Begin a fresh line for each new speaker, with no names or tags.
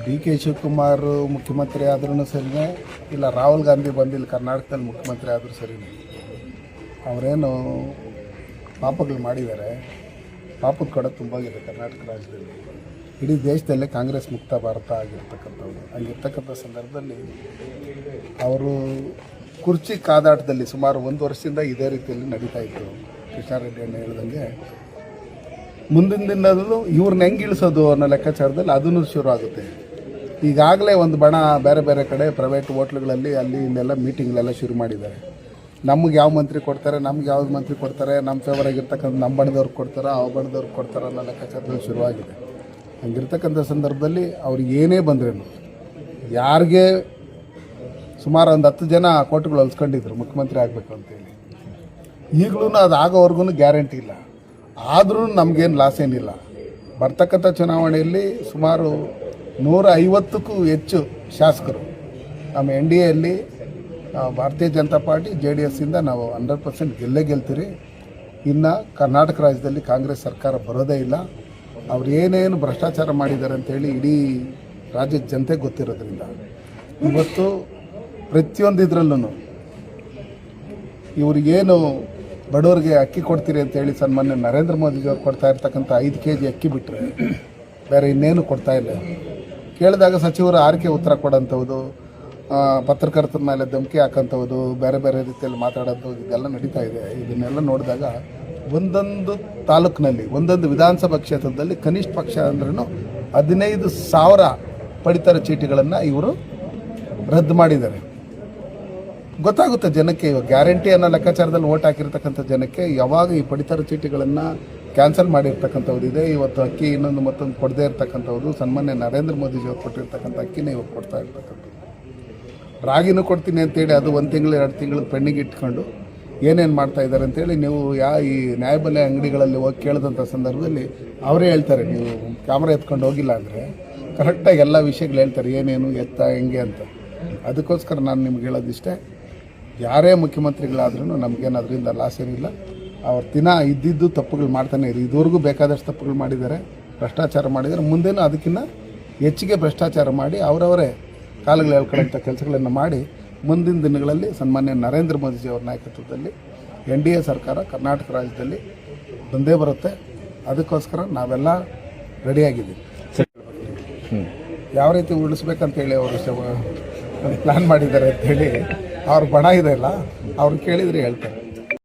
D K Shivakumar ಮುಖ್ಯಮಂತ್ರಿ ಆದ್ರೂ ಸರಿನೇ, ಇಲ್ಲ ರಾಹುಲ್ ಗಾಂಧಿ ಬಂದಿಲ್ಲ ಕರ್ನಾಟಕದಲ್ಲಿ ಮುಖ್ಯಮಂತ್ರಿ ಆದರೂ ಸರಿನೇ. ಅವರೇನು ಪಾಪಗಳು ಮಾಡಿದ್ದಾರೆ, ಪಾಪದ ಕಡೆ ತುಂಬಾಗಿದೆ ಕರ್ನಾಟಕ ರಾಜ್ಯದಲ್ಲಿ. ಇಡೀ ದೇಶದಲ್ಲೇ ಕಾಂಗ್ರೆಸ್ ಮುಕ್ತ ಭಾರತ ಆಗಿರ್ತಕ್ಕಂಥವ್ರು. ಹಂಗಿರ್ತಕ್ಕಂಥ ಸಂದರ್ಭದಲ್ಲಿ ಅವರು ಕುರ್ಚಿ ಕಾದಾಟದಲ್ಲಿ ಸುಮಾರು 1 ವರ್ಷದಿಂದ ಇದೇ ರೀತಿಯಲ್ಲಿ ನಡೀತಾ ಇತ್ತು. ಕೃಷ್ಣಾರೆಡ್ಡಿ ಅಣ್ಣ ಹೇಳ್ದಂಗೆ ಮುಂದಿನ ದಿನದಲ್ಲೂ ಇವ್ರನ್ನ ಹೆಂಗೆ ಇಳಿಸೋದು ಅನ್ನೋ ಲೆಕ್ಕಾಚಾರದಲ್ಲಿ ಅದನ್ನು ಶುರು ಆಗುತ್ತೆ. ಈಗಾಗಲೇ ಒಂದು ಬಣ ಬೇರೆ ಬೇರೆ ಕಡೆ ಪ್ರೈವೇಟ್ ಹೋಟ್ಲುಗಳಲ್ಲಿ ಅಲ್ಲಿ ಇಲ್ಲೆಲ್ಲ ಮೀಟಿಂಗ್ಲೆಲ್ಲ ಶುರು ಮಾಡಿದ್ದಾರೆ. ನಮ್ಗೆ ಯಾವ ಮಂತ್ರಿ ಕೊಡ್ತಾರೆ, ನಮ್ಗೆ ಯಾವ ಮಂತ್ರಿ ಕೊಡ್ತಾರೆ, ನಮ್ಮ ಫೇವರ್ ಆಗಿರ್ತಕ್ಕಂಥ ನಮ್ಮ ಬಣದವ್ರಿಗೆ ಕೊಡ್ತಾರೆ, ಅವ ಬಣದವ್ರಿಗೆ ಕೊಡ್ತಾರೆ ಅನ್ನೋ ಲೆಕ್ಕಾಚಾರದಲ್ಲಿ ಶುರುವಾಗಿದೆ. ಹಂಗಿರ್ತಕ್ಕಂಥ ಸಂದರ್ಭದಲ್ಲಿ ಅವ್ರಿಗೆ ಏನೇ ಬಂದ್ರೇನು, ಯಾರಿಗೆ ಸುಮಾರು ಒಂದು 10 ಜನ ಕೋಟಿಗಳು ಹೊಲ್ಸ್ಕೊಂಡಿದ್ರು ಮುಖ್ಯಮಂತ್ರಿ ಆಗಬೇಕು ಅಂತೇಳಿ. ಈಗಲೂ ಅದು ಆಗೋವರೆಗೂ ಗ್ಯಾರಂಟಿ ಇಲ್ಲ. ಆದರೂ ನಮಗೇನು ಲಾಸ್ ಏನಿಲ್ಲ. ಬರ್ತಕ್ಕಂಥ ಚುನಾವಣೆಯಲ್ಲಿ ಸುಮಾರು 150ಕ್ಕೂ ಹೆಚ್ಚು ಶಾಸಕರು ನಮ್ಮ NDAಯಲ್ಲಿ ಭಾರತೀಯ ಜನತಾ ಪಾರ್ಟಿ JDSಯಿಂದ ನಾವು 100% ಗೆಲ್ತೀರಿ. ಇನ್ನು ಕರ್ನಾಟಕ ರಾಜ್ಯದಲ್ಲಿ ಕಾಂಗ್ರೆಸ್ ಸರ್ಕಾರ ಬರೋದೇ ಇಲ್ಲ. ಅವ್ರು ಏನೇನು ಭ್ರಷ್ಟಾಚಾರ ಮಾಡಿದ್ದಾರೆ ಅಂತೇಳಿ ಇಡೀ ರಾಜ್ಯದ ಜನತೆಗೆ ಗೊತ್ತಿರೋದ್ರಿಂದ ಇವತ್ತು ಪ್ರತಿಯೊಂದು ಇದರಲ್ಲೂ ಇವ್ರಿಗೇನು ಬಡವರಿಗೆ ಅಕ್ಕಿ ಕೊಡ್ತೀರಿ ಅಂತೇಳಿ ಸನ್ಮಾನ್ಯ ನರೇಂದ್ರ ಮೋದಿಜಿಯವ್ರು ಕೊಡ್ತಾ ಇರ್ತಕ್ಕಂಥ 5 kg ಅಕ್ಕಿ ಬಿಟ್ಟರೆ ಬೇರೆ ಇನ್ನೇನು ಕೊಡ್ತಾ ಇಲ್ಲ. ಕೇಳಿದಾಗ ಸಚಿವರು ಆರ್ಕೆ ಉತ್ತರ ಕೊಡೋಂಥದ್ದು, ಪತ್ರಕರ್ತರ ಮೇಲೆ ಧಮಕಿ ಹಾಕೋಂಥದ್ದು, ಬೇರೆ ಬೇರೆ ರೀತಿಯಲ್ಲಿ ಮಾತಾಡೋದು ಇದೆಲ್ಲ ನಡೀತಾ ಇದೆ. ಇದನ್ನೆಲ್ಲ ನೋಡಿದಾಗ ಒಂದೊಂದು ತಾಲೂಕಿನಲ್ಲಿ ಒಂದೊಂದು ವಿಧಾನಸಭಾ ಕ್ಷೇತ್ರದಲ್ಲಿ ಕನಿಷ್ಠ ಪಕ್ಷ ಅಂದ್ರೂ 15,000 ಪಡಿತರ ಚೀಟಿಗಳನ್ನು ಇವರು ರದ್ದು ಮಾಡಿದ್ದಾರೆ. ಗೊತ್ತಾಗುತ್ತೆ ಜನಕ್ಕೆ. ಇವಾಗ ಗ್ಯಾರಂಟಿ ಅನ್ನೋ ಲೆಕ್ಕಾಚಾರದಲ್ಲಿ ಓಟ್ ಹಾಕಿರ್ತಕ್ಕಂಥ ಜನಕ್ಕೆ ಯಾವಾಗ ಈ ಪಡಿತರ ಚೀಟಿಗಳನ್ನು ಕ್ಯಾನ್ಸಲ್ ಮಾಡಿರ್ತಕ್ಕಂಥದ್ದು ಇದೆ. ಇವತ್ತು ಅಕ್ಕಿ ಇನ್ನೊಂದು ಮತ್ತೊಂದು ಕೊಡದೇ ಇರ್ತಕ್ಕಂಥದ್ದು, ಸನ್ಮಾನ್ಯ ನರೇಂದ್ರ ಮೋದಿಜಿಯವ್ರು ಕೊಟ್ಟಿರ್ತಕ್ಕಂಥ ಅಕ್ಕಿನೇ ಇವಾಗ ಕೊಡ್ತಾ ಇರ್ತಕ್ಕಂಥದ್ದು. ರಾಗಿನೂ ಕೊಡ್ತೀನಿ ಅಂತೇಳಿ ಅದು 1 ತಿಂಗಳು 2 ತಿಂಗಳು ಪೆಂಡಿಂಗ್ ಇಟ್ಕೊಂಡು ಏನೇನು ಮಾಡ್ತಾ ಇದ್ದಾರೆ ಅಂತೇಳಿ ನೀವು ಈ ನ್ಯಾಯಬೆಲೆ ಅಂಗಡಿಗಳಲ್ಲಿ ಹೋಗಿ ಕೇಳಿದಂಥ ಸಂದರ್ಭದಲ್ಲಿ ಅವರೇ ಹೇಳ್ತಾರೆ, ನೀವು ಕ್ಯಾಮ್ರಾ ಎತ್ಕೊಂಡು ಹೋಗಿಲ್ಲ ಅಂದರೆ ಕರೆಕ್ಟಾಗಿ ಎಲ್ಲ ವಿಷಯಗಳು ಹೇಳ್ತಾರೆ, ಏನೇನು ಎತ್ತ ಹೆಂಗೆ ಅಂತ. ಅದಕ್ಕೋಸ್ಕರ ನಾನು ನಿಮ್ಗೆ ಹೇಳೋದಿಷ್ಟೇ, ಯಾರೇ ಮುಖ್ಯಮಂತ್ರಿಗಳಾದ್ರೂ ನಮಗೇನು ಅದರಿಂದ ಲಾಸ್ ಏನಿಲ್ಲ. ಅವ್ರ ದಿನ ಇದ್ದಿದ್ದು ತಪ್ಪುಗಳು ಮಾಡ್ತಾನೆ ಇರಿ. ಇದುವರೆಗೂ ಬೇಕಾದಷ್ಟು ತಪ್ಪುಗಳು ಮಾಡಿದ್ದಾರೆ, ಭ್ರಷ್ಟಾಚಾರ ಮಾಡಿದ್ದಾರೆ. ಮುಂದೇನೂ ಅದಕ್ಕಿಂತ ಹೆಚ್ಚಿಗೆ ಭ್ರಷ್ಟಾಚಾರ ಮಾಡಿ ಅವರವರೇ ಕಾಲುಗಳು ಹೇಳ್ಕೊಳ್ಳೋಂಥ ಕೆಲಸಗಳನ್ನು ಮಾಡಿ ಮುಂದಿನ ದಿನಗಳಲ್ಲಿ ಸನ್ಮಾನ್ಯ ನರೇಂದ್ರ ಮೋದಿಜಿ ಅವರ ನಾಯಕತ್ವದಲ್ಲಿ NDA ಸರ್ಕಾರ ಕರ್ನಾಟಕ ರಾಜ್ಯದಲ್ಲಿ ಬಂದೇ ಬರುತ್ತೆ. ಅದಕ್ಕೋಸ್ಕರ ನಾವೆಲ್ಲ ರೆಡಿಯಾಗಿದ್ದೀವಿ. ಯಾವ ರೀತಿ ಉಳಿಸ್ಬೇಕಂತೇಳಿ ಅವರು ಪ್ಲ್ಯಾನ್ ಮಾಡಿದ್ದಾರೆ ಅಂಥೇಳಿ ಅವ್ರ ಬಣ ಇದೆಯಲ್ಲ, ಅವ್ರು ಕೇಳಿದರೆ ಹೇಳ್ತಾರೆ.